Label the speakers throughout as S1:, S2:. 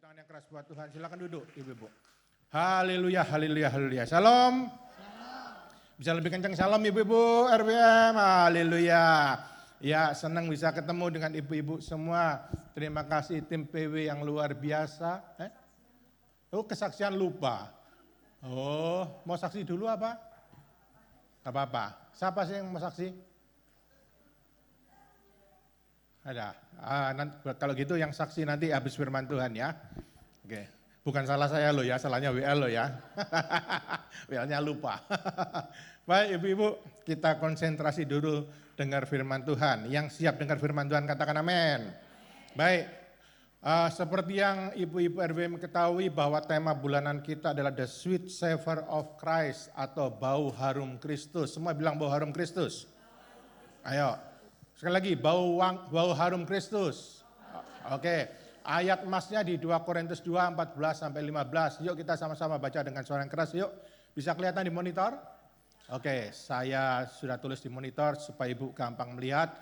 S1: tangan yang keras buat Tuhan. Silakan duduk, Ibu-ibu. Haleluya, haleluya, haleluya. Shalom. Bisa lebih kencang shalom Ibu-ibu RWM. Haleluya. Ya, senang bisa ketemu dengan ibu-ibu semua. Terima kasih tim PW yang luar biasa. Oh, kesaksian lupa. Oh, mau saksi dulu apa? Gak apa-apa. Siapa sih yang mau saksi? Ada. Kalau gitu yang saksi nanti habis firman Tuhan ya. Oke. Bukan salah saya loh ya, salahnya WL loh ya. WL-nya lupa. Baik ibu-ibu, kita konsentrasi dulu dengar firman Tuhan. Yang siap dengar firman Tuhan katakan amin. Baik, seperti yang ibu-ibu RWM ketahui bahwa tema bulanan kita adalah The Sweet Savor of Christ atau bau harum Kristus. Semua bilang bau harum Kristus. Ayo, sekali lagi bau harum Kristus. Oke, ayat emasnya di 2 Korintus 2, 14-15. Yuk kita sama-sama baca dengan suara yang keras yuk. Bisa kelihatan di monitor? Oke, saya sudah tulis di monitor supaya ibu gampang melihat.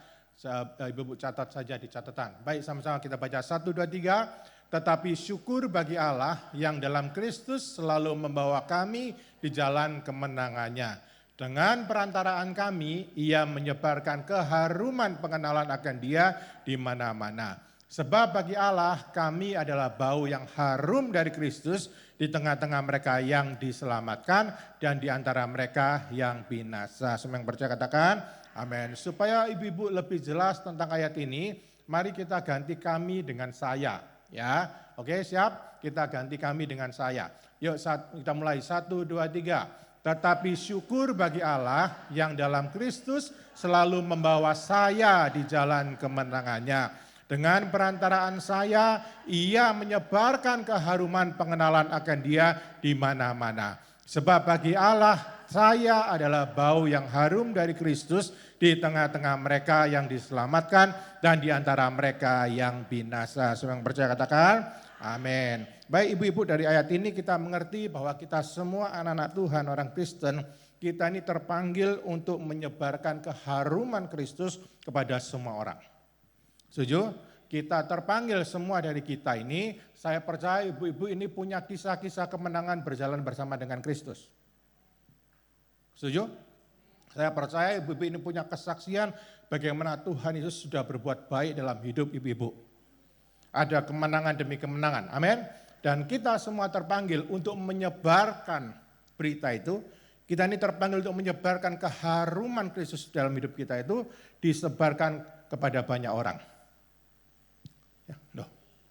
S1: Ibu catat saja di catatan. Baik, sama-sama kita baca 1, 2, 3. Tetapi syukur bagi Allah yang dalam Kristus selalu membawa kami di jalan kemenangannya. Dengan perantaraan kami, ia menyebarkan keharuman pengenalan akan Dia di mana-mana. Sebab bagi Allah, kami adalah bau yang harum dari Kristus di tengah-tengah mereka yang diselamatkan dan di antara mereka yang binasa. Semua yang percaya katakan, amin. Supaya ibu-ibu lebih jelas tentang ayat ini, mari kita ganti kami dengan saya. Ya, oke siap? Kita ganti kami dengan saya. Yuk kita mulai 1, 2, 3. Tetapi syukur bagi Allah yang dalam Kristus selalu membawa saya di jalan kemenangannya. Dengan perantaraan saya, ia menyebarkan keharuman pengenalan akan Dia di mana-mana. Sebab bagi Allah, saya adalah bau yang harum dari Kristus di tengah-tengah mereka yang diselamatkan dan di antara mereka yang binasa. Semua yang percaya katakan, amin. Baik ibu-ibu, dari ayat ini kita mengerti bahwa kita semua anak-anak Tuhan, orang Kristen, kita ini terpanggil untuk menyebarkan keharuman Kristus kepada semua orang. Setuju? Kita terpanggil semua dari kita ini, saya percaya ibu-ibu ini punya kisah-kisah kemenangan berjalan bersama dengan Kristus. Setuju? Saya percaya ibu-ibu ini punya kesaksian bagaimana Tuhan Yesus sudah berbuat baik dalam hidup ibu-ibu. Ada kemenangan demi kemenangan, amin. Dan kita semua terpanggil untuk menyebarkan berita itu. Kita ini terpanggil untuk menyebarkan keharuman Kristus dalam hidup kita itu disebarkan kepada banyak orang. Ya,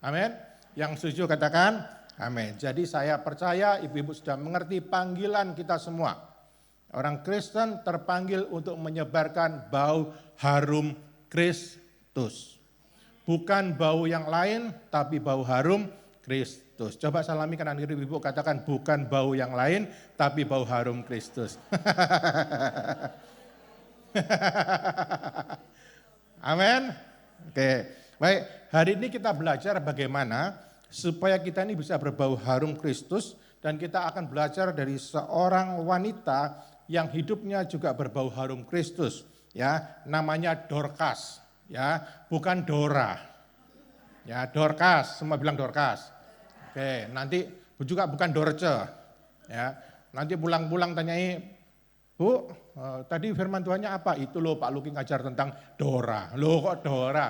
S1: amin. Yang setuju katakan amin. Jadi saya percaya ibu-ibu sudah mengerti panggilan kita semua. Orang Kristen terpanggil untuk menyebarkan bau harum Kristus. Bukan bau yang lain, tapi bau harum Kristus. Coba salami kanan kiri ibu, katakan bukan bau yang lain, tapi bau harum Kristus. Amin. Oke, baik. Hari ini kita belajar bagaimana supaya kita ini bisa berbau harum Kristus, dan kita akan belajar dari seorang wanita yang hidupnya juga berbau harum Kristus. Ya, namanya Dorcas. Ya, bukan Dora. Ya, Dorcas, semua bilang Dorcas. Oke, nanti juga bukan Dorce. Ya, nanti pulang-pulang tanyai, Bu, tadi firman Tuhannya apa? Itu loh Pak Luki ngajar tentang Dora. Loh kok Dora?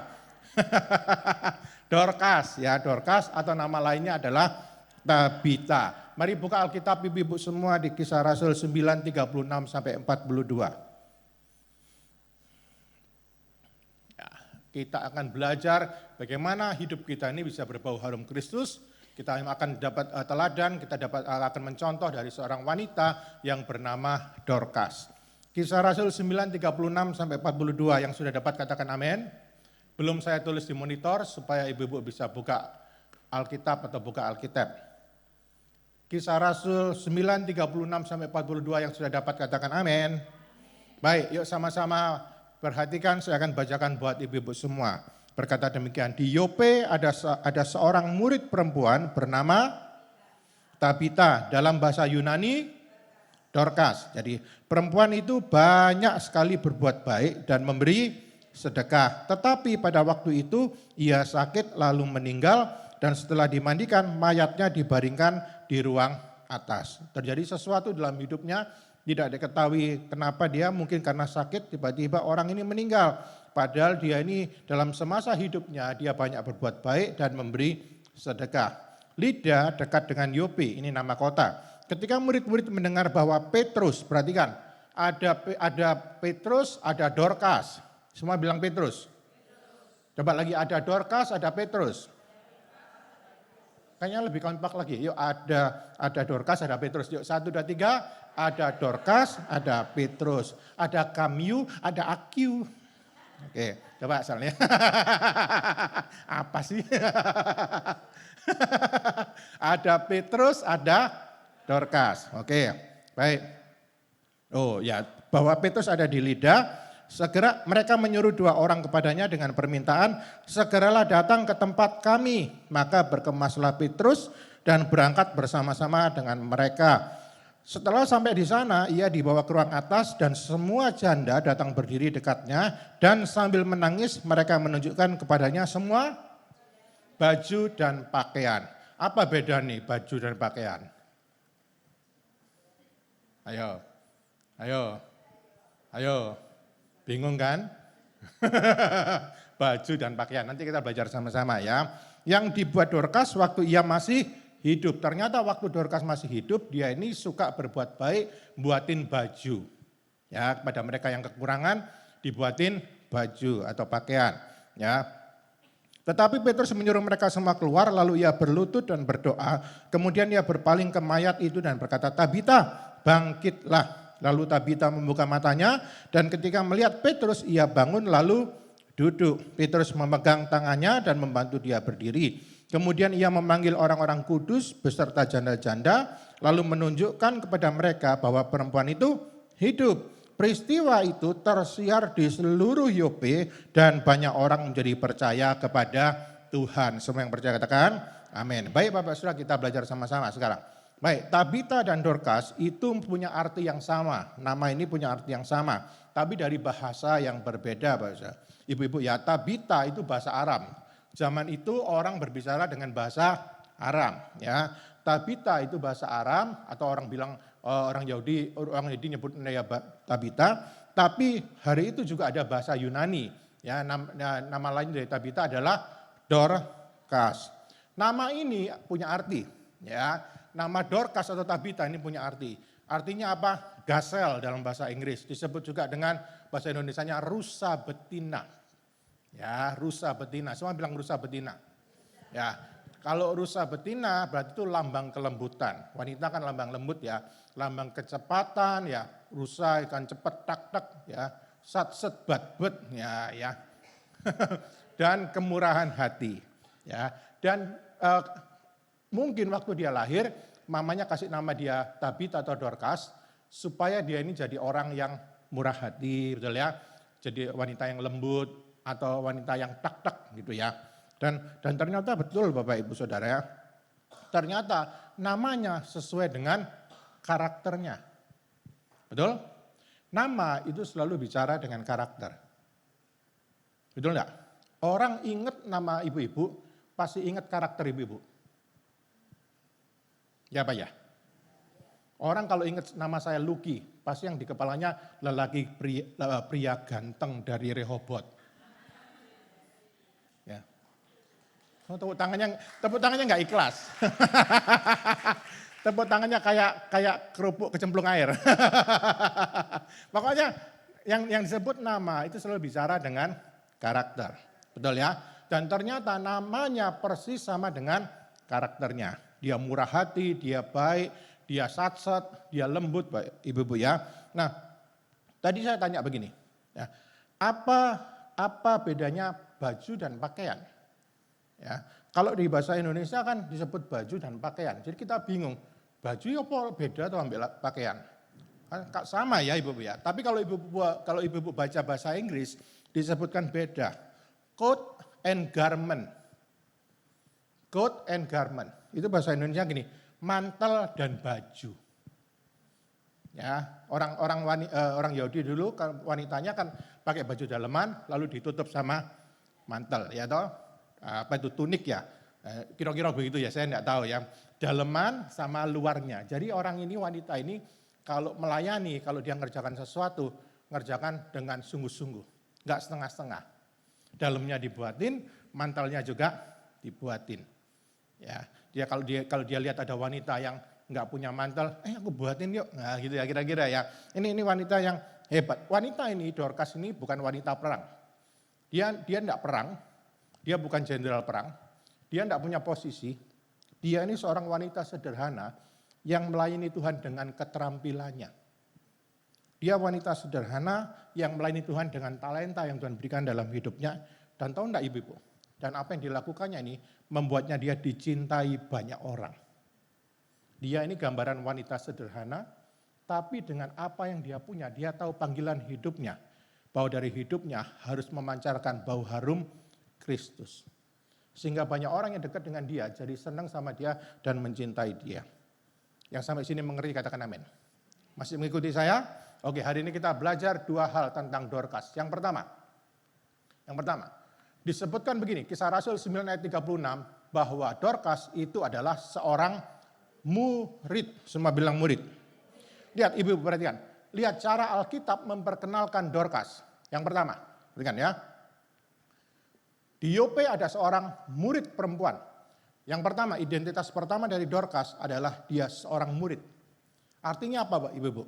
S1: Dorcas, ya Dorcas atau nama lainnya adalah Tabita. Mari buka Alkitab ibu-ibu semua di Kisah Rasul 9, 36 sampai 42. Kita akan belajar bagaimana hidup kita ini bisa berbau harum Kristus. Kita akan dapat teladan, kita akan mencontoh dari seorang wanita yang bernama Dorcas. Kisah Rasul 9, 36 sampai 42 yang sudah dapat katakan amin. Belum saya tulis di monitor supaya ibu-ibu bisa buka Alkitab atau buka Alkitab. Kisah Rasul 9, 36 sampai 42 yang sudah dapat katakan amin. Baik, yuk sama-sama perhatikan, saya akan bacakan buat ibu-ibu semua. Berkata demikian, di Yope ada seorang murid perempuan bernama Tabita, dalam bahasa Yunani Dorcas. Jadi perempuan itu banyak sekali berbuat baik dan memberi sedekah. Tetapi pada waktu itu ia sakit lalu meninggal dan setelah dimandikan mayatnya dibaringkan di ruang atas. Terjadi sesuatu dalam hidupnya, tidak diketahui kenapa dia, mungkin karena sakit tiba-tiba orang ini meninggal. Padahal dia ini dalam semasa hidupnya dia banyak berbuat baik dan memberi sedekah. Lida dekat dengan Yope, ini nama kota. Ketika murid-murid mendengar bahwa Petrus, perhatikan, ada Petrus, ada Dorcas. Semua bilang Petrus. Coba lagi, ada Dorcas, ada Petrus. Kayaknya lebih kompak lagi. Yuk, ada Dorcas, ada Petrus. Yuk, 1, 2, 3. Ada Dorcas, ada Petrus. Ada Kamyu, ada Akyu. Oke, coba asalnya. Apa sih? Ada Petrus, ada Dorcas. Oke, baik. Oh ya, bahwa Petrus ada di Lida, segera mereka menyuruh 2 orang kepadanya dengan permintaan, segeralah datang ke tempat kami. Maka berkemaslah Petrus dan berangkat bersama-sama dengan mereka. Setelah sampai di sana, ia dibawa ke ruang atas dan semua janda datang berdiri dekatnya dan sambil menangis mereka menunjukkan kepadanya semua baju dan pakaian. Apa beda nih baju dan pakaian? Ayo. Bingung kan? Baju dan pakaian, nanti kita belajar sama-sama ya. Yang dibuat Dorcas waktu ia masih hidup. Ternyata waktu Dorcas masih hidup, dia ini suka berbuat baik, buatin baju. Ya, kepada mereka yang kekurangan, dibuatin baju atau pakaian. Ya. Tetapi Petrus menyuruh mereka semua keluar, lalu ia berlutut dan berdoa. Kemudian ia berpaling ke mayat itu dan berkata, Tabita, bangkitlah. Lalu Tabita membuka matanya dan ketika melihat Petrus, ia bangun lalu duduk. Petrus memegang tangannya dan membantu dia berdiri. Kemudian ia memanggil orang-orang kudus beserta janda-janda, lalu menunjukkan kepada mereka bahwa perempuan itu hidup. Peristiwa itu tersiar di seluruh Yope dan banyak orang menjadi percaya kepada Tuhan. Semua yang percaya katakan amin. Baik Bapak Saudara, kita belajar sama-sama sekarang. Baik, Tabita dan Dorcas itu punya arti yang sama. Nama ini punya arti yang sama, tapi dari bahasa yang berbeda Bapak Saudara. Ibu-ibu ya, Tabita itu bahasa Aram. Zaman itu orang berbicara dengan bahasa Aram, ya. Tabita itu bahasa Aram atau orang bilang orang Yahudi nyebutnya Tabita, tapi hari itu juga ada bahasa Yunani, ya. Nama lain dari Tabita adalah Dorcas. Nama ini punya arti, ya. Nama Dorcas atau Tabita ini punya arti. Artinya apa? Gazelle dalam bahasa Inggris, disebut juga dengan bahasa Indonesianya rusa betina. Ya, rusa betina. Semua bilang rusa betina. Ya, kalau rusa betina berarti itu lambang kelembutan. Wanita kan lambang lembut ya, lambang kecepatan ya. Rusa kan cepet tak ya, sat bat ya. Dan kemurahan hati. Ya, dan mungkin waktu dia lahir, mamanya kasih nama dia Tabita atau Dorcas supaya dia ini jadi orang yang murah hati, betul ya. Jadi wanita yang lembut atau wanita yang tak gitu ya. Dan ternyata betul Bapak Ibu Saudara ya. Ternyata namanya sesuai dengan karakternya. Betul? Nama itu selalu bicara dengan karakter. Betul enggak? Orang ingat nama ibu-ibu, pasti ingat karakter ibu-ibu. Ya Pak ya? Orang kalau ingat nama saya Lucky, pasti yang di kepalanya lelaki pria ganteng dari Rehoboth. Ya. Oh, tepuk tangannya nggak ikhlas. Tepuk tangannya kayak kerupuk kecemplung air. Pokoknya yang disebut nama itu selalu bicara dengan karakter. Betul ya? Dan ternyata namanya persis sama dengan karakternya. Dia murah hati, dia baik, dia sat-sat, dia lembut, ibu-ibu ya. Nah, tadi saya tanya begini, ya, apa bedanya baju dan pakaian? Ya, kalau di bahasa Indonesia kan disebut baju dan pakaian, jadi kita bingung, baju apa beda atau ambil pakaian? Kan sama ya ibu-ibu ya. Tapi kalau ibu-ibu baca bahasa Inggris disebutkan beda, coat and garment. Coat and garment. Itu bahasa Indonesia gini, mantel dan baju. Ya, orang Yahudi dulu wanitanya kan pakai baju daleman lalu ditutup sama mantel ya toh. Apa itu tunik ya. Kira-kira begitu ya, saya enggak tahu ya. Daleman sama luarnya. Jadi orang ini, wanita ini kalau melayani, kalau dia ngerjakan sesuatu, ngerjakan dengan sungguh-sungguh. Enggak setengah-setengah. Dalamnya dibuatin, mantalnya juga dibuatin. Ya, kalau dia lihat ada wanita yang enggak punya mantel, aku buatin yuk. Nah, gitu ya kira-kira ya. Ini wanita yang hebat. Wanita ini, Dorcas ini bukan wanita perang. Dia enggak perang, dia bukan jenderal perang, dia enggak punya posisi. Dia ini seorang wanita sederhana yang melayani Tuhan dengan keterampilannya. Dia wanita sederhana yang melayani Tuhan dengan talenta yang Tuhan berikan dalam hidupnya. Dan tahu enggak ibu-ibu? Dan apa yang dilakukannya ini membuatnya dia dicintai banyak orang. Dia ini gambaran wanita sederhana, tapi dengan apa yang dia punya, dia tahu panggilan hidupnya. Bahwa dari hidupnya harus memancarkan bau harum Kristus. Sehingga banyak orang yang dekat dengan dia, jadi senang sama dia dan mencintai dia. Yang sampai sini mengerti katakan amin. Masih mengikuti saya? Oke, hari ini kita belajar 2 hal tentang Dorcas. Yang pertama, disebutkan begini, Kisah Rasul 9 ayat 36, bahwa Dorcas itu adalah seorang murid. Semua bilang murid. Lihat ibu perhatikan, lihat cara Alkitab memperkenalkan Dorcas. Yang pertama, perhatikan ya. Di Yope ada seorang murid perempuan. Yang pertama, identitas pertama dari Dorcas adalah dia seorang murid. Artinya apa Pak Ibu-ibu?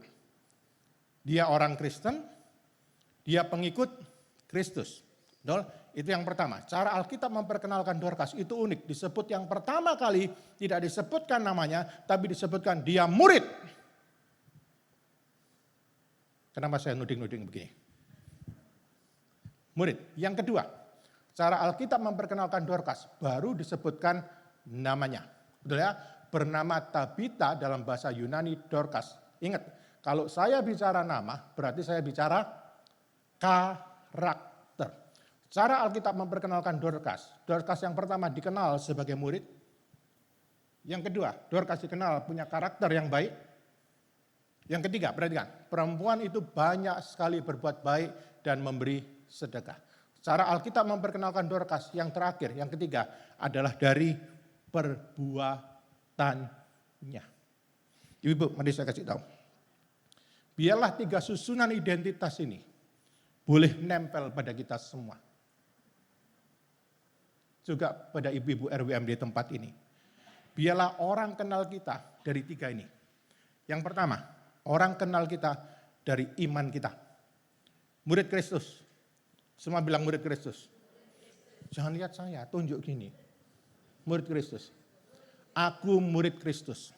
S1: Dia orang Kristen, dia pengikut Kristus. Itu yang pertama. Cara Alkitab memperkenalkan Dorcas itu unik. Disebut yang pertama kali, tidak disebutkan namanya, tapi disebutkan dia murid. Kenapa saya nuding-nuding begini? Murid. Yang kedua, cara Alkitab memperkenalkan Dorcas, baru disebutkan namanya. Betul ya? Bernama Tabita dalam bahasa Yunani Dorcas. Ingat, kalau saya bicara nama, berarti saya bicara karakter. Cara Alkitab memperkenalkan Dorcas. Dorcas yang pertama dikenal sebagai murid. Yang kedua, Dorcas dikenal punya karakter yang baik. Yang ketiga, perhatikan, perempuan itu banyak sekali berbuat baik dan memberi sedekah. Cara Alkitab memperkenalkan Dorcas yang terakhir, yang ketiga adalah dari perbuatannya. Ibu, mari saya kasih tahu. Biarlah 3 susunan identitas ini boleh nempel pada kita semua. Juga pada ibu-ibu RWM di tempat ini. Biarlah orang kenal kita dari 3 ini. Yang pertama, orang kenal kita dari iman kita. Murid Kristus. Semua bilang murid Kristus. Jangan lihat saya, tunjuk gini. Murid Kristus. Aku murid Kristus.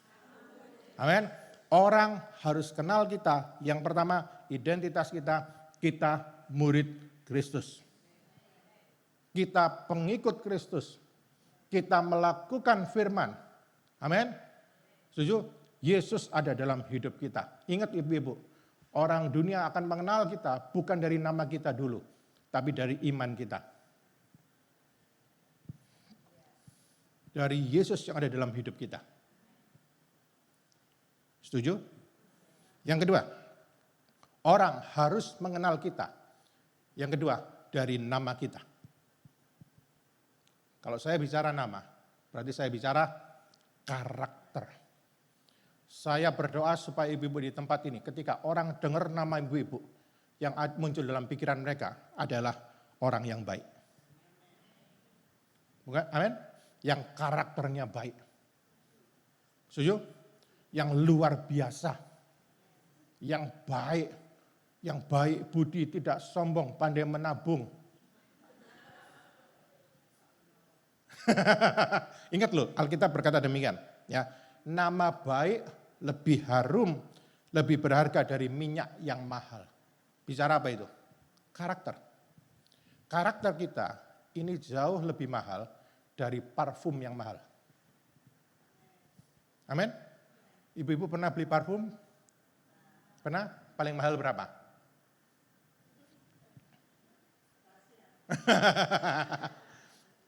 S1: Amin. Orang harus kenal kita. Yang pertama, identitas kita murid Kristus. Kita pengikut Kristus. Kita melakukan firman. Amin. Setuju? Yesus ada dalam hidup kita. Ingat ibu-ibu, orang dunia akan mengenal kita bukan dari nama kita dulu, tapi dari iman kita. Dari Yesus yang ada dalam hidup kita. Setuju? Yang kedua, orang harus mengenal kita. Yang kedua, dari nama kita. Kalau saya bicara nama, berarti saya bicara karakter. Saya berdoa supaya ibu-ibu di tempat ini, ketika orang dengar nama ibu-ibu, yang muncul dalam pikiran mereka adalah orang yang baik. Bukan? Amin? Yang karakternya baik. Setuju? Yang luar biasa. Yang baik budi, tidak sombong, pandai menabung. Ingat loh, Alkitab berkata demikian. Ya, nama baik lebih harum, lebih berharga dari minyak yang mahal. Bicara apa itu? Karakter. Karakter kita ini jauh lebih mahal dari parfum yang mahal. Amin? Ibu-ibu pernah beli parfum? Pernah? Paling mahal berapa?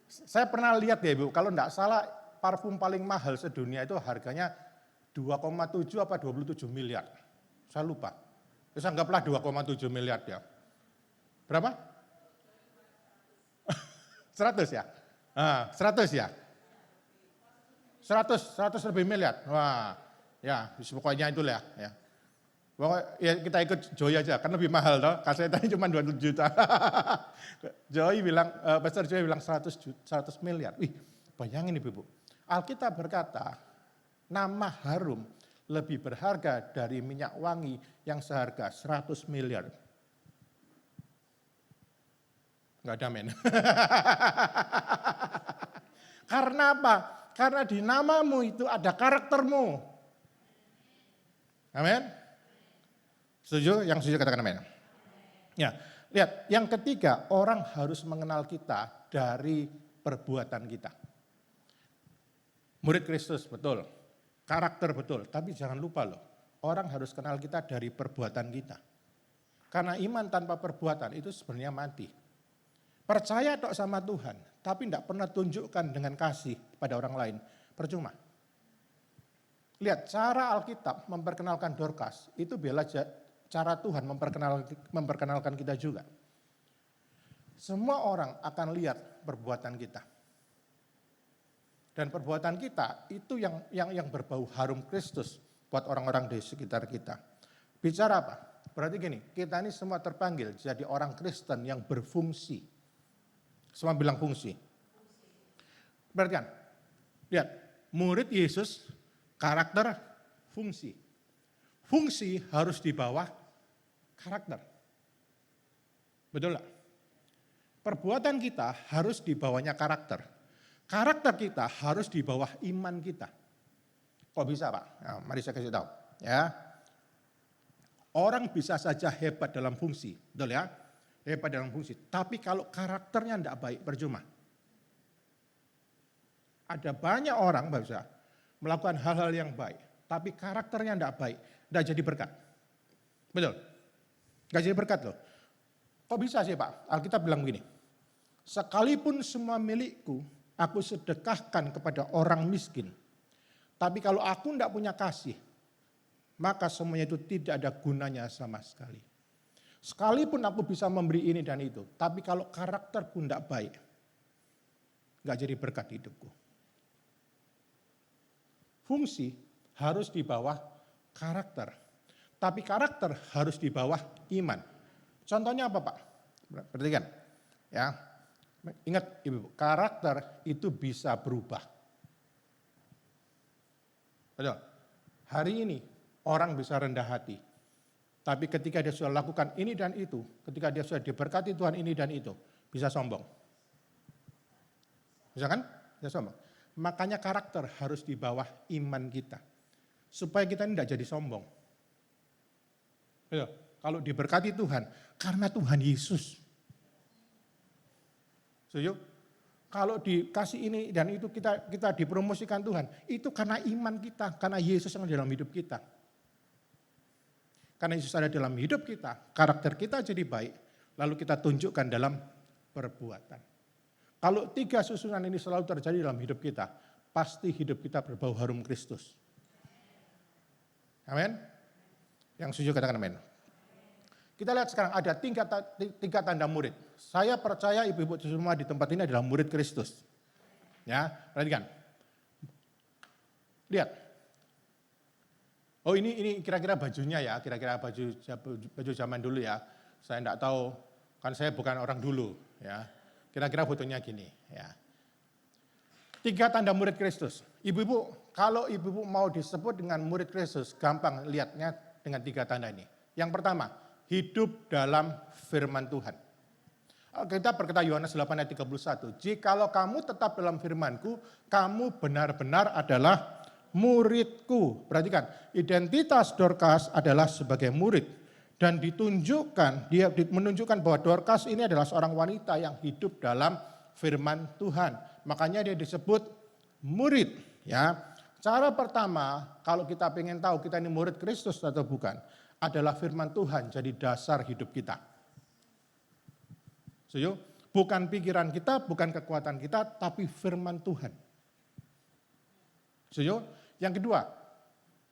S1: Saya pernah lihat ya ibu, kalau enggak salah parfum paling mahal sedunia itu harganya 2,7 apa 27 miliar. Saya lupa. Terus anggaplah 2,7 miliar ya. Berapa? 100 ya? 100 ya? 100 lebih miliar. Wah, ya pokoknya itulah ya. Pokoknya ya kita ikut Joy aja, kan lebih mahal toh. Kasetnya cuma 200 juta. Joy bilang, Pastor Joy bilang 100 miliar. Wih, bayangin Ibu. Alkitab berkata, nama harum lebih berharga dari minyak wangi yang seharga 100 miliar. Enggak ada men. Karena apa? Karena di namamu itu ada karaktermu. Amin. Setuju? Yang setuju katakan amin. Ya, lihat, yang ketiga, orang harus mengenal kita dari perbuatan kita. Murid Kristus, betul. Karakter, betul. Tapi jangan lupa loh, orang harus kenal kita dari perbuatan kita. Karena iman tanpa perbuatan itu sebenarnya mati. Percaya tok sama Tuhan, tapi tidak pernah tunjukkan dengan kasih pada orang lain, percuma. Lihat, cara Alkitab memperkenalkan Dorcas, itu bela cara Tuhan memperkenalkan kita juga. Semua orang akan lihat perbuatan kita. Dan perbuatan kita itu yang berbau harum Kristus buat orang-orang di sekitar kita. Bicara apa? Berarti gini, kita ini semua terpanggil jadi orang Kristen yang berfungsi. Semua bilang fungsi. Berarti kan, lihat, murid Yesus, karakter, fungsi. Fungsi harus di bawah karakter. Betul nggak? Perbuatan kita harus di bawahnya karakter. Karakter kita harus di bawah iman kita. Kok bisa Pak? Nah, mari saya kasih tahu. Ya. Orang bisa saja hebat dalam fungsi, betul ya? Hebat dalam fungsi. Tapi kalau karakternya tidak baik, percuma. Ada banyak orang bisa melakukan hal-hal yang baik, tapi karakternya tidak baik, tidak jadi berkat. Betul? Tidak jadi berkat loh. Kok bisa sih Pak? Alkitab bilang begini, sekalipun semua milikku, aku sedekahkan kepada orang miskin. Tapi kalau aku tidak punya kasih, maka semuanya itu tidak ada gunanya sama sekali. Sekalipun aku bisa memberi ini dan itu, tapi kalau karakterku tidak baik, nggak jadi berkat hidupku. Fungsi harus di bawah karakter, tapi karakter harus di bawah iman. Contohnya apa Pak? Perhatikan, ya. Ingat Ibu, karakter itu bisa berubah. Betul. Hari ini orang bisa rendah hati. Tapi ketika dia sudah lakukan ini dan itu, ketika dia sudah diberkati Tuhan ini dan itu, bisa sombong. Bisa kan? Bisa sombong. Makanya karakter harus di bawah iman kita. Supaya kita ini tidak jadi sombong. Betul. Kalau diberkati Tuhan, karena Tuhan Yesus. Setuju? Kalau dikasih ini dan itu kita dipromosikan Tuhan, itu karena iman kita, karena Yesus yang ada dalam hidup kita. Karena Yesus ada dalam hidup kita, karakter kita jadi baik, lalu kita tunjukkan dalam perbuatan. Kalau 3 susunan ini selalu terjadi dalam hidup kita, pasti hidup kita berbau harum Kristus. Amin? Yang setuju katakan amin. Kita lihat sekarang ada 3 tanda murid. Saya percaya ibu-ibu semua di tempat ini adalah murid Kristus. Ya, perhatikan. Lihat. Oh ini kira-kira bajunya ya, kira-kira baju zaman dulu ya. Saya enggak tahu, kan saya bukan orang dulu ya. Kira-kira fotonya gini ya. 3 tanda murid Kristus. Ibu-ibu, kalau ibu-ibu mau disebut dengan murid Kristus, gampang lihatnya dengan 3 tanda ini. Yang pertama, hidup dalam firman Tuhan. Kita berkata Yohanes 8 ayat 31, jikalau kamu tetap dalam firman-Ku, kamu benar-benar adalah muridku. Perhatikan, identitas Dorcas adalah sebagai murid. Dan dia menunjukkan bahwa Dorcas ini adalah seorang wanita yang hidup dalam firman Tuhan. Makanya dia disebut murid. Ya. Cara pertama, kalau kita ingin tahu kita ini murid Kristus atau bukan, adalah firman Tuhan jadi dasar hidup kita. Setuju? Bukan pikiran kita, bukan kekuatan kita, tapi firman Tuhan. Setuju? Yang kedua,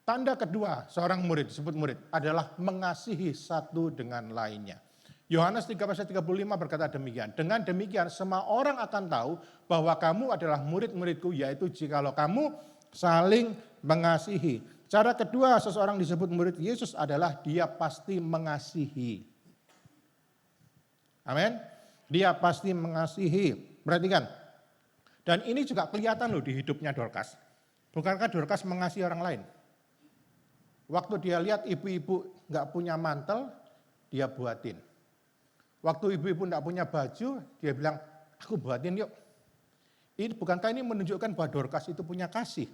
S1: tanda kedua seorang murid, disebut murid, adalah mengasihi satu dengan lainnya. Yohanes 3:35 berkata demikian, dengan demikian semua orang akan tahu bahwa kamu adalah murid-muridku, yaitu jikalau kamu Saling mengasihi. Cara kedua seseorang disebut murid Yesus adalah dia pasti mengasihi. Amin. Dia pasti mengasihi. Perhatikan. Dan ini juga kelihatan loh di hidupnya Dorcas. Bukankah Dorcas mengasihi orang lain? Waktu dia lihat ibu-ibu nggak punya mantel, dia buatin. Waktu ibu-ibu nggak punya baju, dia bilang, aku buatin yuk. Bukankah ini menunjukkan bahwa Dorcas itu punya kasih?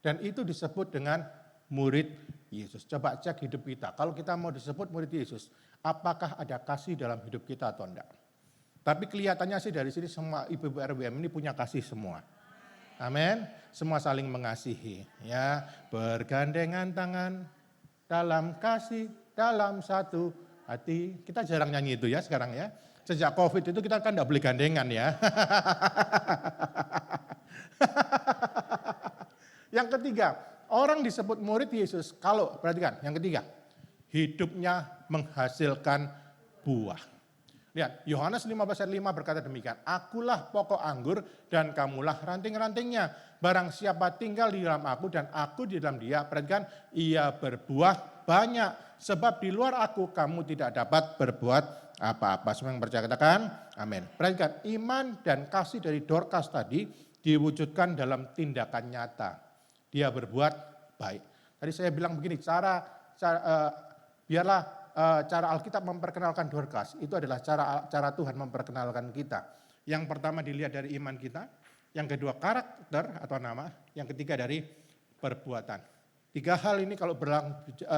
S1: Dan itu disebut dengan murid Yesus. Coba cek hidup kita. Kalau kita mau disebut murid Yesus, apakah ada kasih dalam hidup kita atau enggak? Tapi kelihatannya sih dari sini semua ibu-ibu RWM ini punya kasih semua. Amin. Semua saling mengasihi. Ya, bergandengan tangan dalam kasih, dalam satu hati. Kita jarang nyanyi itu ya sekarang ya. Sejak COVID itu kita kan enggak boleh gandengan ya. Yang ketiga, orang disebut murid Yesus kalau, perhatikan, yang ketiga, hidupnya menghasilkan buah. Lihat, Yohanes 15 ayat 5 berkata demikian, akulah pokok anggur dan kamulah ranting-rantingnya. Barang siapa tinggal di dalam aku dan aku di dalam dia, perhatikan, ia berbuah banyak. Sebab di luar aku kamu tidak dapat berbuat apa-apa. Semua yang percaya katakan, amin. Perhatikan, iman dan kasih dari Dorcas tadi diwujudkan dalam tindakan nyata. Dia berbuat baik. Tadi saya bilang begini, biarlah cara Alkitab memperkenalkan Dorcas, itu adalah cara Tuhan memperkenalkan kita. Yang pertama dilihat dari iman kita, yang kedua karakter atau nama, yang ketiga dari perbuatan. 3 hal ini kalau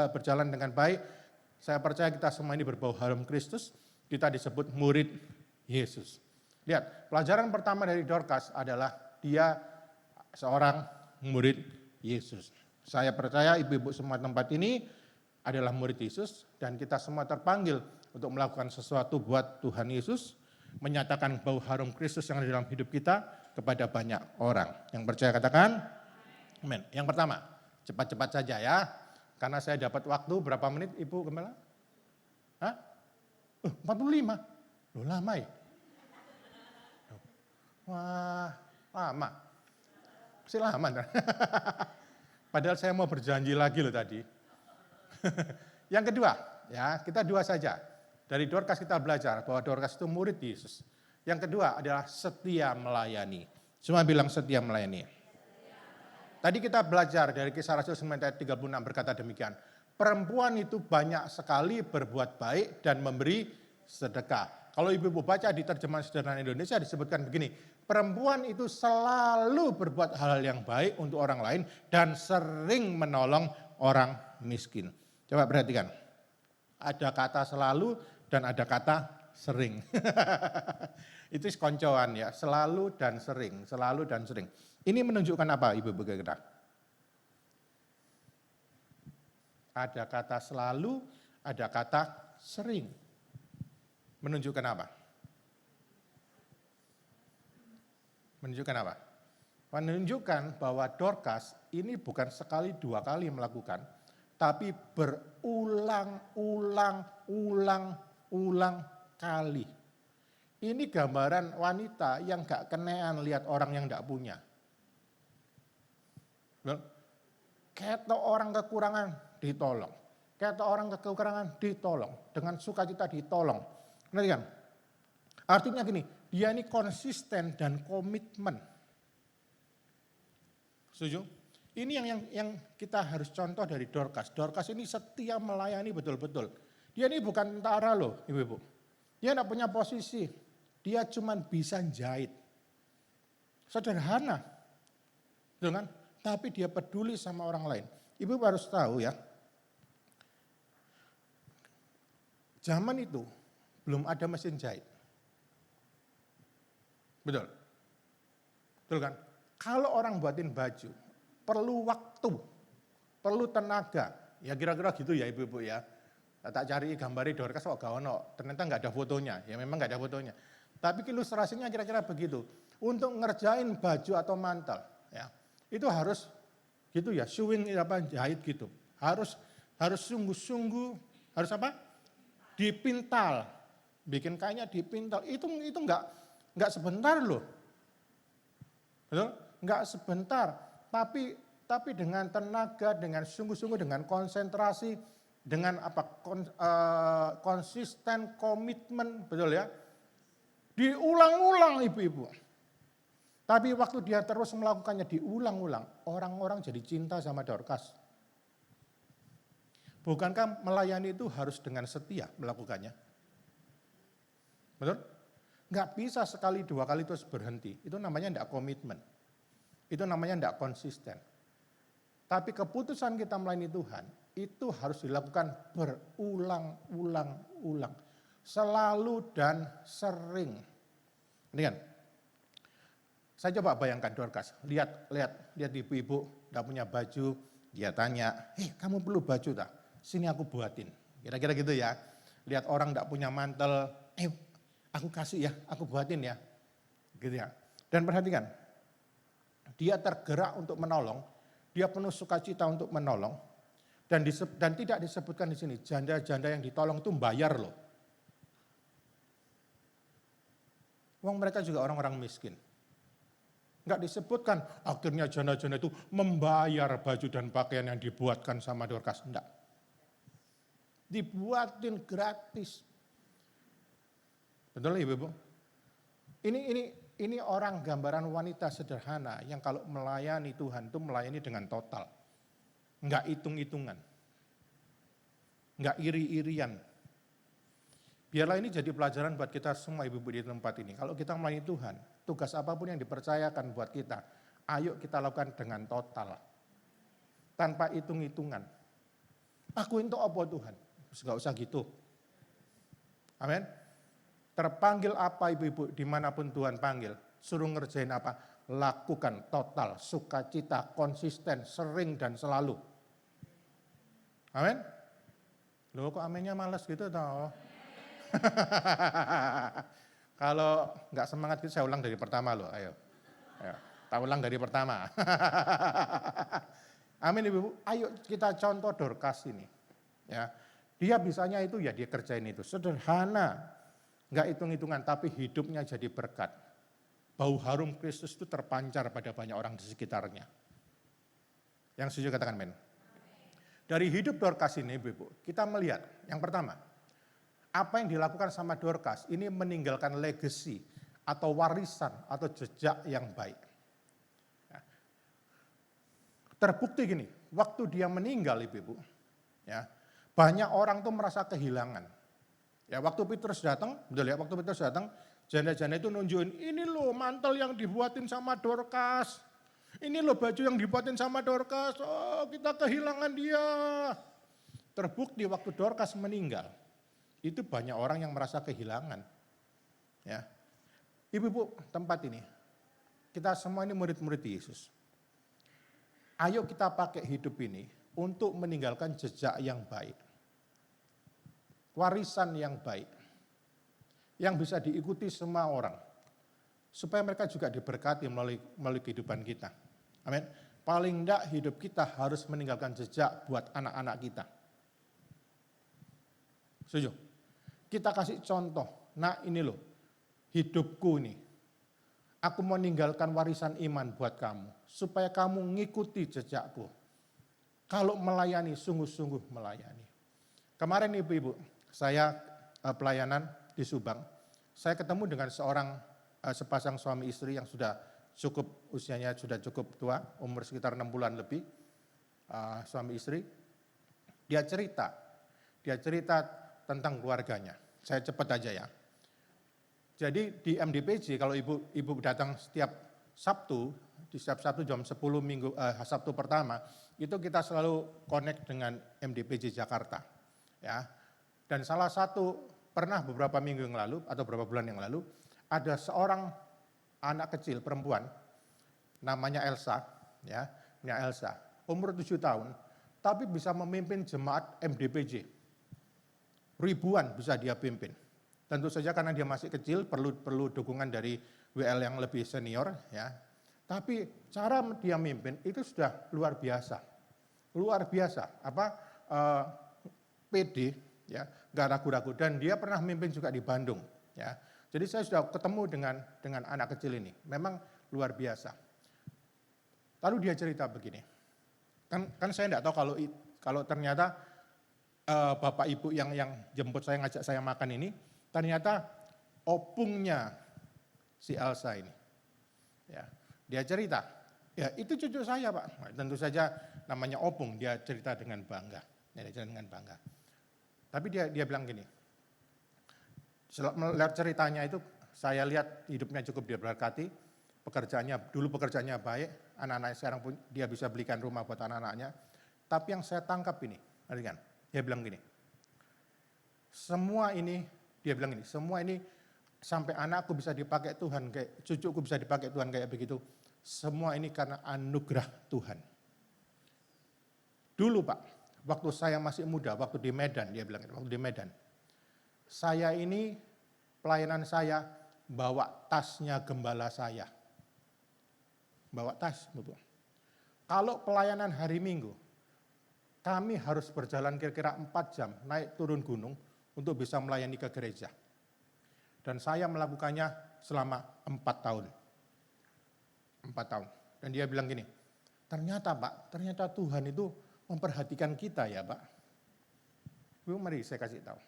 S1: berjalan dengan baik, saya percaya kita semua ini berbau harum Kristus, kita disebut murid Yesus. Lihat, pelajaran pertama dari Dorcas adalah dia seorang murid Yesus. Saya percaya ibu-ibu semua tempat ini adalah murid Yesus dan kita semua terpanggil untuk melakukan sesuatu buat Tuhan Yesus, menyatakan bau harum Kristus yang ada dalam hidup kita kepada banyak orang. Yang percaya katakan, amin. Yang pertama, cepat-cepat saja ya, karena saya dapat waktu berapa menit Ibu Gembala? Hah? 45? Loh lama ya? Wah, lama. Masih lama. Padahal saya mau berjanji lagi loh tadi. Yang kedua, ya kita 2 saja. Dari Dorcas kita belajar bahwa Dorcas itu murid Yesus. Yang kedua adalah setia melayani. Semua bilang setia melayani. Tadi kita belajar dari Kisah Rasul 9 ayat 36 berkata demikian. Perempuan itu banyak sekali berbuat baik dan memberi sedekah. Kalau ibu-ibu baca di terjemahan sederhana Indonesia disebutkan begini. Perempuan itu selalu berbuat hal yang baik untuk orang lain dan sering menolong orang miskin. Coba perhatikan. Ada kata selalu dan ada kata sering. Itu koncoan ya, selalu dan sering, selalu dan sering. Ini menunjukkan apa ibu-ibu kita? Ada kata selalu, ada kata sering. Menunjukkan apa? Menunjukkan apa? Menunjukkan bahwa Dorcas ini bukan sekali 2 kali melakukan, tapi berulang kali. Ini gambaran wanita yang gak kenean lihat orang yang gak punya. Ketok orang kekurangan ditolong. Ketok orang kekurangan ditolong. Dengan sukacita ditolong. Ngerti kan? Artinya gini, dia ini konsisten dan komitmen. Setuju? Ini yang kita harus contoh dari Dorcas. Dorcas ini setia melayani betul-betul. Dia ini bukan tentara loh, ibu-ibu. Dia tidak punya posisi. Dia cuma bisa jahit. Sederhana. Betul kan? Tapi dia peduli sama orang lain. Ibu harus tahu ya. Zaman itu belum ada mesin jahit. Betul? Betul kan? Kalau orang buatin baju, perlu waktu, perlu tenaga. Ya kira-kira gitu ya ibu-ibu ya. Tak cari gambari Dorcas kok gak ono, ternyata gak ada fotonya. Ya memang gak ada fotonya. Tapi ilustrasinya kira-kira begitu. Untuk ngerjain baju atau mantel, ya itu harus gitu ya, sewing apa jahit gitu. Harus sungguh-sungguh, harus apa? Dipintal. Bikin kainnya dipintal. Itu enggak sebentar loh. Betul? Enggak sebentar. Tapi dengan tenaga, dengan sungguh-sungguh, dengan konsentrasi, dengan konsisten, komitmen, betul ya? Diulang-ulang ibu-ibu. Tapi waktu dia terus melakukannya diulang-ulang, orang-orang jadi cinta sama Dorcas. Bukankah melayani itu harus dengan setia melakukannya? Betul? Nggak bisa sekali, dua kali terus berhenti. Itu namanya enggak komitmen. Itu namanya enggak konsisten. Tapi keputusan kita melayani Tuhan, itu harus dilakukan berulang-ulang-ulang. Selalu dan sering. Ini kan, saya coba bayangkan Dorcas, lihat ibu-ibu enggak punya baju, dia tanya, kamu perlu baju tak? Sini aku buatin. Kira-kira gitu ya. Lihat orang enggak punya mantel, aku kasih ya, aku buatin ya. Gitu ya. Dan perhatikan, dia tergerak untuk menolong, dia penuh sukacita untuk menolong, dan tidak disebutkan di sini, janda-janda yang ditolong itu bayar loh. Wong mereka juga orang-orang miskin. Enggak disebutkan akhirnya janda-janda itu membayar baju dan pakaian yang dibuatkan sama Dorcas, enggak. Dibuatin gratis. Betul ibu-ibu? Ini orang gambaran wanita sederhana yang kalau melayani Tuhan itu melayani dengan total. Enggak hitung-hitungan. Enggak iri-irian. Biarlah ini jadi pelajaran buat kita semua ibu-ibu di tempat ini. Kalau kita melayani Tuhan, tugas apapun yang dipercayakan buat kita, ayo kita lakukan dengan total. Tanpa hitung-hitungan. Aku itu apa Tuhan? Enggak usah gitu. Amin. Terpanggil apa ibu-ibu, dimanapun Tuhan panggil, suruh ngerjain apa, lakukan total, sukacita, konsisten, sering dan selalu. Amin. Loh kok aminnya malas gitu toh? Kalau nggak semangat gitu saya ulang dari pertama loh, ayo. Kita ulang dari pertama. Amin ibu, ayo kita contoh Dorcas ini. Ya, dia bisanya itu ya dia kerjain itu, sederhana. Enggak hitung-hitungan, tapi hidupnya jadi berkat. Bau harum Kristus itu terpancar pada banyak orang di sekitarnya. Yang setuju katakan amin. Dari hidup Dorcas ini, Ibu, kita melihat yang pertama, apa yang dilakukan sama Dorcas ini meninggalkan legacy atau warisan atau jejak yang baik. Terbukti gini, waktu dia meninggal Ibu, ya, banyak orang tuh merasa kehilangan. Ya, waktu Petrus datang, betul ya, waktu Petrus datang, janda-janda itu nunjukin, ini loh mantel yang dibuatin sama Dorcas. Ini loh baju yang dibuatin sama Dorcas. Oh, kita kehilangan dia. Terbukti waktu Dorcas meninggal, itu banyak orang yang merasa kehilangan. Ya. Ibu-ibu, tempat ini, kita semua ini murid-murid Yesus. Ayo kita pakai hidup ini untuk meninggalkan jejak yang baik. Warisan yang baik, yang bisa diikuti semua orang, supaya mereka juga diberkati melalui kehidupan kita. Amin. Paling enggak hidup kita harus meninggalkan jejak buat anak-anak kita. Setuju? Kita kasih contoh, nah ini loh, hidupku ini, aku mau meninggalkan warisan iman buat kamu, supaya kamu ngikuti jejakku. Kalau melayani, sungguh-sungguh melayani. Kemarin ibu-ibu, saya pelayanan di Subang, saya ketemu dengan sepasang suami istri yang sudah cukup, usianya sudah cukup tua, umur sekitar 6 bulan lebih, suami istri. Dia cerita tentang keluarganya. Saya cepat aja ya. Jadi di MDPJ kalau ibu datang setiap Sabtu, di setiap Sabtu jam 10 Sabtu pertama, itu kita selalu connect dengan MDPJ Jakarta. Ya. Dan salah satu, pernah beberapa minggu yang lalu, atau beberapa bulan yang lalu, ada seorang anak kecil perempuan, namanya Elsa, ya, Elsa, umur 7 tahun, tapi bisa memimpin jemaat MDPJ. Ribuan bisa dia pimpin. Tentu saja karena dia masih kecil, perlu dukungan dari WL yang lebih senior, ya. Tapi cara dia mimpin itu sudah luar biasa. Luar biasa, PD, ya, nggak ragu-ragu, dan dia pernah memimpin juga di Bandung, ya. Jadi saya sudah ketemu dengan anak kecil ini, memang luar biasa. Lalu dia cerita begini, kan saya enggak tahu kalau ternyata bapak ibu yang jemput saya, ngajak saya makan ini, ternyata opungnya si Elsa ini. Ya, dia cerita, ya itu cucu saya Pak. Nah, tentu saja namanya opung, dia cerita dengan bangga. Ya, dia cerita dengan bangga. Tapi dia bilang gini, melihat ceritanya itu, saya lihat hidupnya cukup diberkati, pekerjaannya baik, anak-anaknya sekarang pun dia bisa belikan rumah buat anak-anaknya. Tapi yang saya tangkap ini, kan, dia bilang gini, semua ini sampai anakku bisa dipakai Tuhan, kayak cucuku bisa dipakai Tuhan kayak begitu, semua ini karena anugerah Tuhan. Dulu Pak, waktu saya masih muda, waktu di Medan, dia bilang, waktu di Medan, saya ini, pelayanan saya, bawa tasnya gembala saya. Bawa tas, Bapak. Kalau pelayanan hari Minggu, kami harus berjalan kira-kira 4 jam, naik turun gunung, untuk bisa melayani ke gereja. Dan saya melakukannya selama 4 tahun. 4 tahun. Dan dia bilang gini, ternyata Pak, ternyata Tuhan itu memperhatikan kita ya Pak. Mari saya kasih tahu.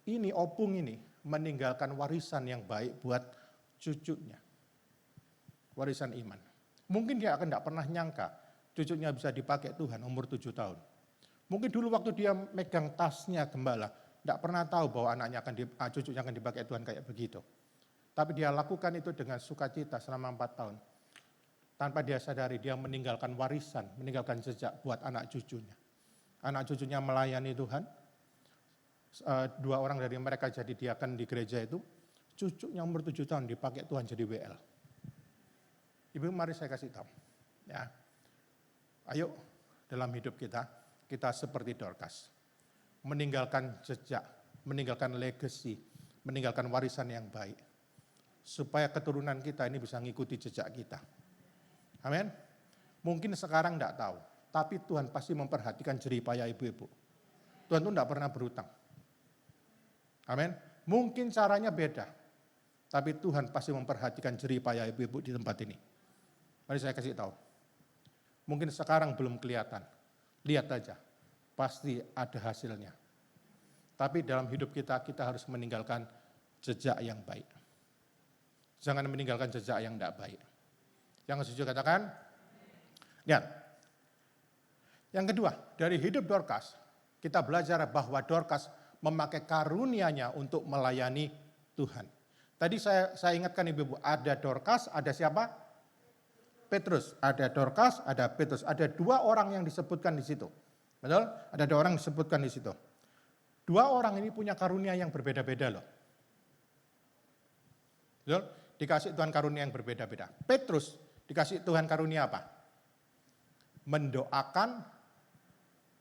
S1: Ini opung ini meninggalkan warisan yang baik buat cucunya. Warisan iman. Mungkin dia akan tidak pernah nyangka cucunya bisa dipakai Tuhan umur 7 tahun. Mungkin dulu waktu dia megang tasnya gembala, tidak pernah tahu bahwa cucunya akan dipakai Tuhan kayak begitu. Tapi dia lakukan itu dengan sukacita selama 4 tahun. Tanpa dia sadari dia meninggalkan warisan, meninggalkan jejak buat anak cucunya. Anak cucunya melayani Tuhan. 2 orang dari mereka jadi diaken di gereja itu. Cucunya umur 7 tahun dipakai Tuhan jadi WL. Ibu mari saya kasih tahu. Ya. Ayo dalam hidup kita seperti Dorcas. Meninggalkan jejak, meninggalkan legacy, meninggalkan warisan yang baik. Supaya keturunan kita ini bisa ngikuti jejak kita. Amin. Mungkin sekarang tidak tahu, tapi Tuhan pasti memperhatikan jeripaya ibu-ibu. Tuhan itu tidak pernah berutang. Amin. Mungkin caranya beda, tapi Tuhan pasti memperhatikan jeripaya ibu-ibu di tempat ini. Mari saya kasih tahu. Mungkin sekarang belum kelihatan. Lihat aja, pasti ada hasilnya. Tapi dalam hidup kita harus meninggalkan jejak yang baik. Jangan meninggalkan jejak yang tidak baik. Yang setuju katakan? Lihat. Yang kedua, dari hidup Dorcas, kita belajar bahwa Dorcas memakai karunia-Nya untuk melayani Tuhan. Tadi saya ingatkan ibu-ibu, ada Dorcas, ada siapa? Petrus, ada Dorcas, ada Petrus, ada 2 orang yang disebutkan di situ. Betul? Ada 2 orang disebutkan di situ. 2 orang ini punya karunia yang berbeda-beda loh. Betul? Dikasih Tuhan karunia yang berbeda-beda. Petrus dikasih Tuhan karunia apa? Mendoakan,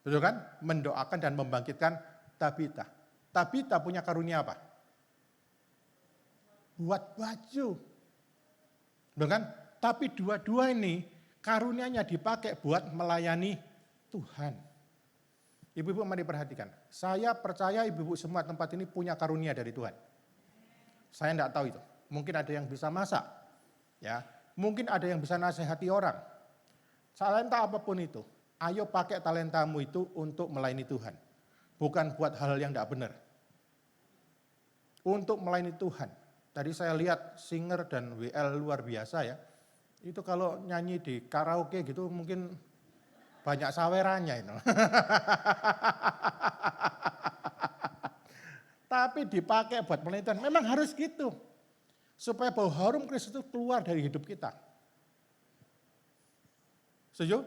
S1: betul kan? Mendoakan dan membangkitkan Tabita. Tabita punya karunia apa? Buat baju. Betul kan? Tapi dua-dua ini karunianya dipakai buat melayani Tuhan. Ibu-ibu mari perhatikan. Saya percaya ibu-ibu semua tempat ini punya karunia dari Tuhan. Saya tidak tahu itu. Mungkin ada yang bisa masak. Ya, mungkin ada yang bisa nasihati orang. Talenta apapun itu, ayo pakai talentamu itu untuk melayani Tuhan. Bukan buat hal yang tidak benar. Untuk melayani Tuhan. Tadi saya lihat singer dan WL luar biasa ya. Itu kalau nyanyi di karaoke gitu mungkin banyak sawerannya itu. Tapi dipakai buat melayani Tuhan. Memang harus gitu. Supaya bau harum Kristus itu keluar dari hidup kita. Setuju?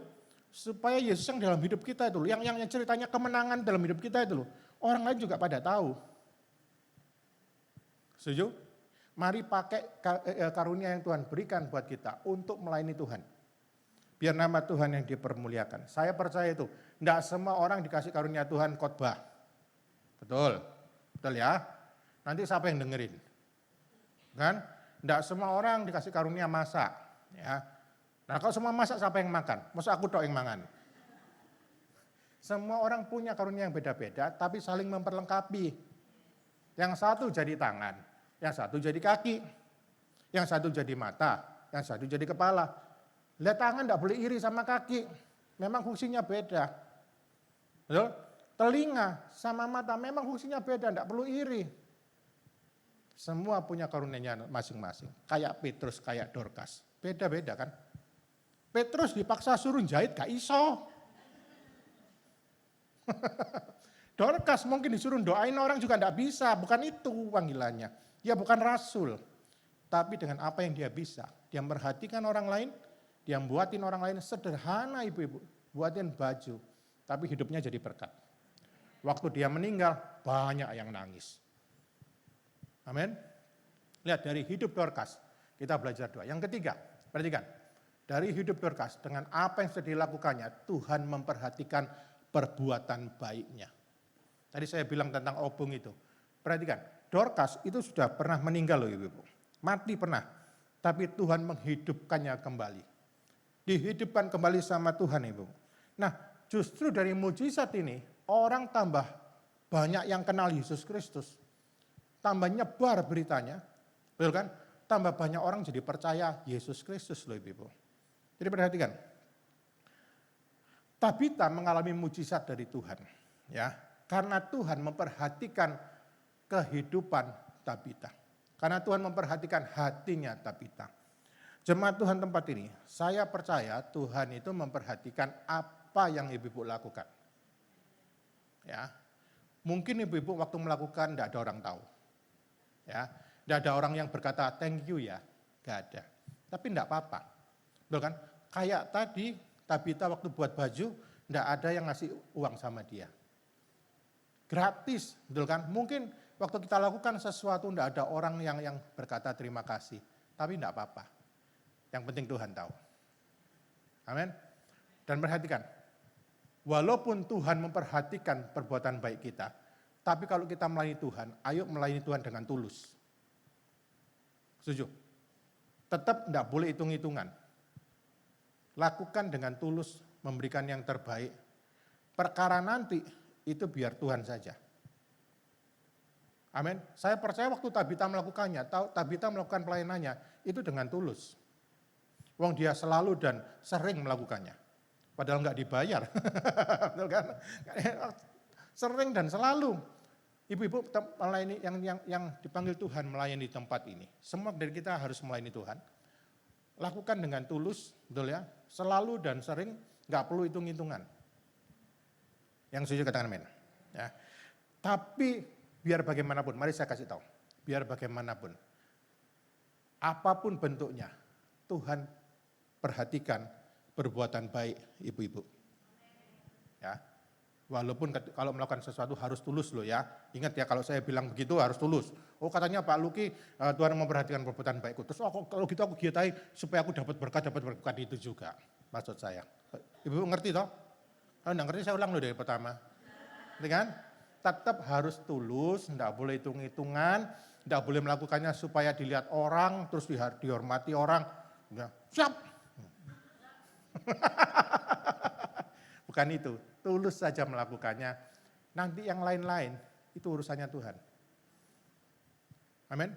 S1: Supaya Yesus yang dalam hidup kita itu, yang ceritanya kemenangan dalam hidup kita itu loh, orang lain juga pada tahu. Setuju? Mari pakai karunia yang Tuhan berikan buat kita untuk melayani Tuhan. Biar nama Tuhan yang dipermuliakan. Saya percaya itu, tidak semua orang dikasih karunia Tuhan khotbah. Betul? Betul ya? Nanti siapa yang dengerin? Kan? Tidak semua orang dikasih karunia masak. Ya. Nah kalau semua masak siapa yang makan? Masa aku tok yang makan? Semua orang punya karunia yang beda-beda, tapi saling memperlengkapi. Yang satu jadi tangan, yang satu jadi kaki, yang satu jadi mata, yang satu jadi kepala. Lihat tangan tidak boleh iri sama kaki. Memang fungsinya beda. Betul? Telinga sama mata memang fungsinya beda, tidak perlu iri. Semua punya karunia masing-masing. Kayak Petrus, kayak Dorcas. Beda-beda kan. Petrus dipaksa suruh jahit, gak iso. Dorcas mungkin disuruh doain orang juga tidak bisa. Bukan itu panggilannya. Dia bukan rasul. Tapi dengan apa yang dia bisa. Dia memperhatikan orang lain. Dia buatin orang lain sederhana ibu-ibu. Buatin baju. Tapi hidupnya jadi berkat. Waktu dia meninggal, banyak yang nangis. Amin. Lihat dari hidup Dorcas, kita belajar doa. Yang ketiga, perhatikan. Dari hidup Dorcas, dengan apa yang sudah dilakukannya, Tuhan memperhatikan perbuatan baiknya. Tadi saya bilang tentang obong itu. Perhatikan, Dorcas itu sudah pernah meninggal loh ibu-ibu. Mati pernah, tapi Tuhan menghidupkannya kembali. Dihidupkan kembali sama Tuhan ibu. Nah, justru dari mujizat ini, orang tambah banyak yang kenal Yesus Kristus. Tambah nyebar beritanya, betul kan? Tambah banyak orang jadi percaya Yesus Kristus loh ibu-ibu. Jadi perhatikan, Tabita mengalami mujizat dari Tuhan. Ya, karena Tuhan memperhatikan kehidupan Tabita. Karena Tuhan memperhatikan hatinya Tabita. Jemaat Tuhan tempat ini, saya percaya Tuhan itu memperhatikan apa yang ibu-ibu lakukan. Ya, mungkin ibu-ibu waktu melakukan tidak ada orang tahu. Ya, tidak ada orang yang berkata thank you ya, nggak ada. Tapi tidak apa-apa, betul kan? Kayak tadi Tabita waktu buat baju, tidak ada yang ngasih uang sama dia. Gratis, betul kan? Mungkin waktu kita lakukan sesuatu tidak ada orang yang berkata terima kasih, tapi tidak apa-apa. Yang penting Tuhan tahu. Amin. Dan perhatikan, walaupun Tuhan memperhatikan perbuatan baik kita, tapi kalau kita melayani Tuhan, ayo melayani Tuhan dengan tulus. Setuju? Tetap tidak boleh hitung-hitungan. Lakukan dengan tulus, memberikan yang terbaik. Perkara nanti, itu biar Tuhan saja. Amin. Saya percaya waktu Tabita melakukannya, Tabita melakukan pelayanannya, itu dengan tulus. Wong dia selalu dan sering melakukannya. Padahal nggak dibayar. Betul kan? Sering dan selalu. Ibu-ibu melayani yang dipanggil Tuhan melayani tempat ini. Semua dari kita harus melayani Tuhan. Lakukan dengan tulus, betul ya? Selalu dan sering, nggak perlu hitung-hitungan. Yang setuju katakan amin. Ya. Tapi biar bagaimanapun, mari saya kasih tahu. Biar bagaimanapun, apapun bentuknya, Tuhan perhatikan perbuatan baik ibu-ibu. Ya. Walaupun kalau melakukan sesuatu harus tulus loh ya. Ingat ya kalau saya bilang begitu harus tulus. Oh katanya Pak Luki Tuhan memperhatikan perbuatan baikku. Terus kalau gitu aku giatai supaya aku dapat berkat itu juga. Maksud saya. Ibu ngerti toh? Kalau enggak ngerti saya ulang loh dari pertama. Ngerti kan? Tetap harus tulus, enggak boleh hitung-hitungan, enggak boleh melakukannya supaya dilihat orang, terus dihormati orang. Enggak. Siap. Bukan itu. Tulus saja melakukannya, nanti yang lain-lain itu urusannya Tuhan. Amin.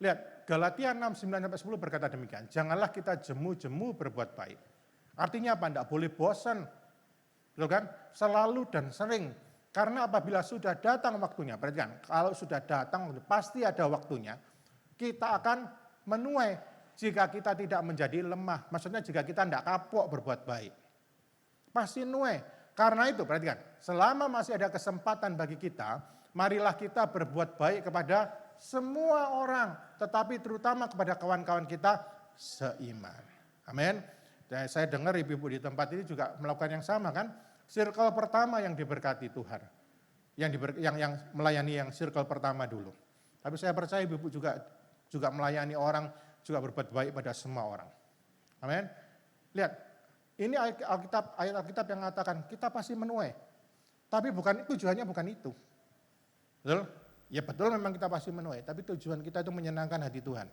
S1: Lihat, Galatia 6:9-10 berkata demikian, janganlah kita jemu-jemu berbuat baik. Artinya apa? Tidak boleh bosan, betul kan? Selalu dan sering, karena apabila sudah datang waktunya, perhatikan, kalau sudah datang pasti ada waktunya, kita akan menuai jika kita tidak menjadi lemah. Maksudnya jika kita tidak kapok berbuat baik. Pasti nuai. Karena itu, perhatikan, selama masih ada kesempatan bagi kita, marilah kita berbuat baik kepada semua orang, tetapi terutama kepada kawan-kawan kita seiman. Amin. Dan saya dengar ibu-ibu di tempat ini juga melakukan yang sama kan? Circle pertama yang diberkati Tuhan, yang melayani yang circle pertama dulu. Tapi saya percaya ibu-ibu juga melayani orang, juga berbuat baik pada semua orang. Amin. Lihat. Ini ayat Alkitab yang mengatakan kita pasti menuai. Tapi tujuannya bukan itu. Betul? Ya betul memang kita pasti menuai, tapi tujuan kita itu menyenangkan hati Tuhan.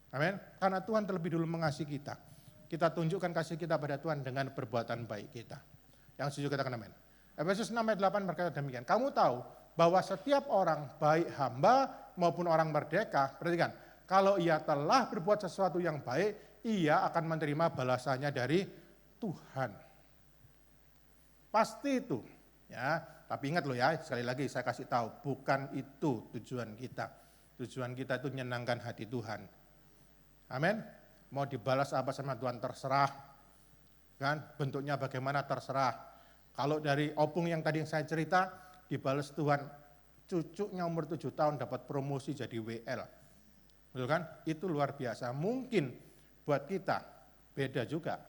S1: Amin. Karena Tuhan terlebih dulu mengasihi kita. Kita tunjukkan kasih kita pada Tuhan dengan perbuatan baik kita. Yang setuju katakan amin. Efesus 6:8 berkata demikian. Kamu tahu bahwa setiap orang, baik hamba maupun orang merdeka, perhatikan, kalau ia telah berbuat sesuatu yang baik, ia akan menerima balasannya dari Tuhan. Pasti itu. Ya, tapi ingat loh ya, sekali lagi saya kasih tahu, bukan itu tujuan kita. Tujuan kita itu menyenangkan hati Tuhan. Amin. Mau dibalas apa sama Tuhan terserah. Kan? Bentuknya bagaimana terserah. Kalau dari opung yang tadi yang saya cerita, dibalas Tuhan, cucunya umur 7 tahun dapat promosi jadi WL. Betul kan? Itu luar biasa. Mungkin buat kita beda juga.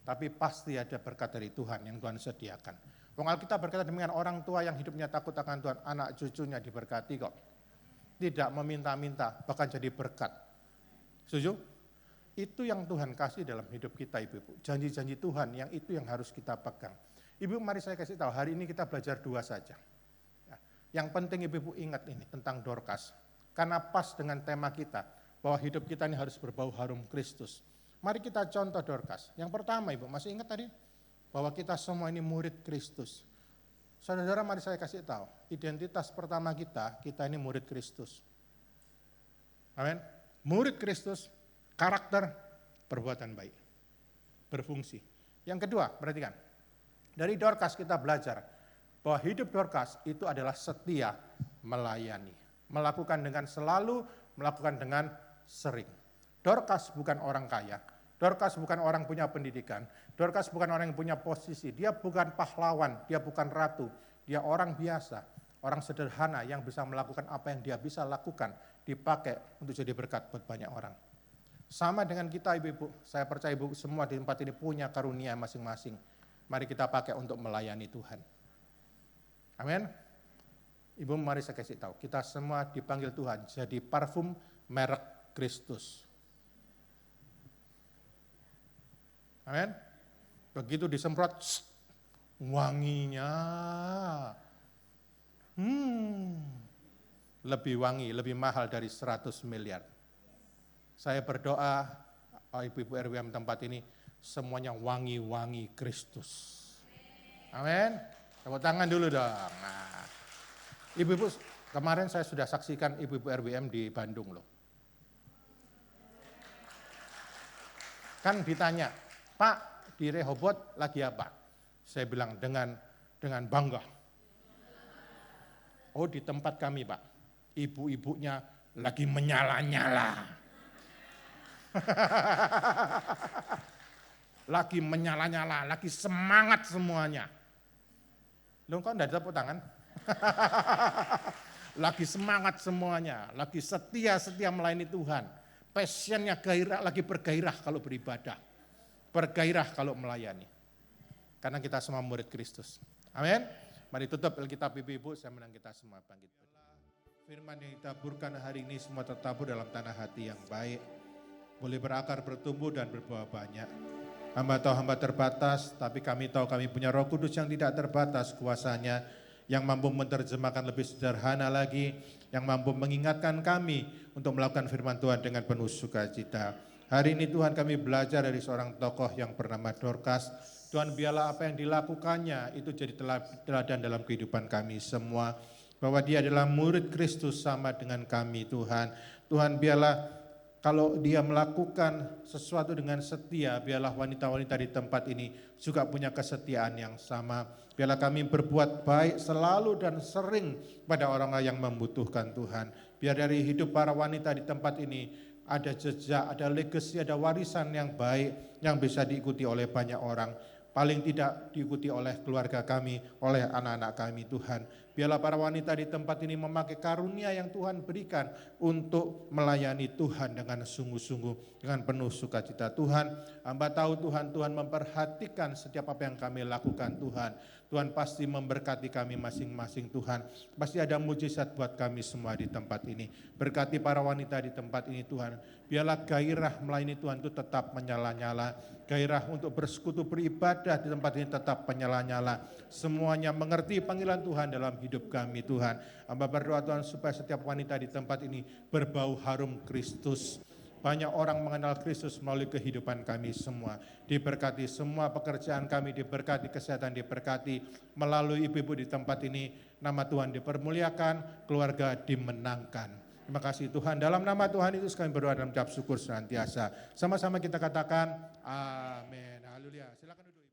S1: Tapi pasti ada berkat dari Tuhan yang Tuhan sediakan. Wong Alkitab berkata demikian, orang tua yang hidupnya takut akan Tuhan, anak cucunya diberkati kok. Tidak meminta-minta, bahkan jadi berkat. Setuju? Itu yang Tuhan kasih dalam hidup kita, Ibu-ibu. Janji-janji Tuhan yang itu yang harus kita pegang. Ibu, mari saya kasih tahu, hari ini kita belajar 2 saja. Yang penting Ibu-ibu ingat ini tentang Dorcas. Karena pas dengan tema kita, bahwa hidup kita ini harus berbau harum Kristus. Mari kita contoh Dorcas. Yang pertama Ibu, masih ingat tadi? Bahwa kita semua ini murid Kristus. Saudara-saudara, mari saya kasih tahu, identitas pertama kita ini murid Kristus. Amin. Murid Kristus, karakter, perbuatan baik, berfungsi. Yang kedua, perhatikan, dari Dorcas kita belajar bahwa hidup Dorcas itu adalah setia melayani. Melakukan dengan selalu, melakukan dengan sering. Dorcas bukan orang kaya, Dorcas bukan orang punya pendidikan, Dorcas bukan orang yang punya posisi, dia bukan pahlawan, dia bukan ratu, dia orang biasa, orang sederhana yang bisa melakukan apa yang dia bisa lakukan, dipakai untuk jadi berkat buat banyak orang. Sama dengan kita Ibu-ibu, saya percaya Ibu semua di tempat ini punya karunia masing-masing. Mari kita pakai untuk melayani Tuhan. Amin. Ibu mari saya kasih tahu, kita semua dipanggil Tuhan jadi parfum merek Kristus. Amin. Begitu disemprot, wanginya lebih wangi, lebih mahal dari 100 miliar. Saya berdoa, Ibu-ibu RWM tempat ini, semuanya wangi-wangi Kristus. Amin. Tepuk tangan dulu dong. Nah, Ibu-ibu, kemarin saya sudah saksikan Ibu-ibu RWM di Bandung loh. Kan ditanya, Pak, di Rehoboth lagi apa? Saya bilang dengan bangga. Oh, di tempat kami, Pak, ibu-ibunya lagi menyala-nyala. Lagi menyala-nyala, lagi semangat semuanya. Loh, kok enggak tepuk tangan? Lagi semangat semuanya, lagi setia melayani Tuhan. Passionnya gairah, lagi bergairah kalau beribadah. Bergairah kalau melayani. Karena kita semua murid Kristus. Amin. Mari tutup Alkitab Ibu-ibu, saya menang kita semua bangkit. Firman yang ditaburkan hari ini semua tertabur dalam tanah hati yang baik. Boleh berakar, bertumbuh dan berbuah banyak. Hamba tahu hamba terbatas, tapi kami tahu kami punya Roh Kudus yang tidak terbatas kuasanya, yang mampu menerjemahkan lebih sederhana lagi, yang mampu mengingatkan kami untuk melakukan firman Tuhan dengan penuh sukacita. Hari ini Tuhan kami belajar dari seorang tokoh yang bernama Dorcas. Tuhan biarlah apa yang dilakukannya itu jadi teladan dalam kehidupan kami semua. Bahwa dia adalah murid Kristus sama dengan kami Tuhan. Tuhan biarlah kalau dia melakukan sesuatu dengan setia, biarlah wanita-wanita di tempat ini juga punya kesetiaan yang sama. Biarlah kami berbuat baik selalu dan sering pada orang-orang yang membutuhkan Tuhan. Biar dari hidup para wanita di tempat ini ada jejak, ada legacy, ada warisan yang baik yang bisa diikuti oleh banyak orang. Paling tidak diikuti oleh keluarga kami, oleh anak-anak kami Tuhan. Biarlah para wanita di tempat ini memakai karunia yang Tuhan berikan untuk melayani Tuhan dengan sungguh-sungguh, dengan penuh sukacita. Tuhan, hamba tahu Tuhan memperhatikan setiap apa yang kami lakukan Tuhan. Tuhan pasti memberkati kami masing-masing Tuhan. Pasti ada mujizat buat kami semua di tempat ini. Berkati para wanita di tempat ini Tuhan. Biarlah gairah melayani Tuhan itu tetap menyala-nyala. Gairah untuk bersekutu beribadah di tempat ini tetap menyala-nyala. Semuanya mengerti panggilan Tuhan dalam hidup kami Tuhan. Hamba berdoa Tuhan supaya setiap wanita di tempat ini berbau harum Kristus. Banyak orang mengenal Kristus melalui kehidupan kami semua. Diberkati semua pekerjaan kami, diberkati kesehatan, diberkati melalui ibu-ibu di tempat ini. Nama Tuhan dipermuliakan, keluarga dimenangkan. Terima kasih Tuhan. Dalam nama Tuhan Yesus kami berdoa dan mengucap syukur senantiasa. Sama-sama kita katakan amin. Haleluya. Silakan duduk.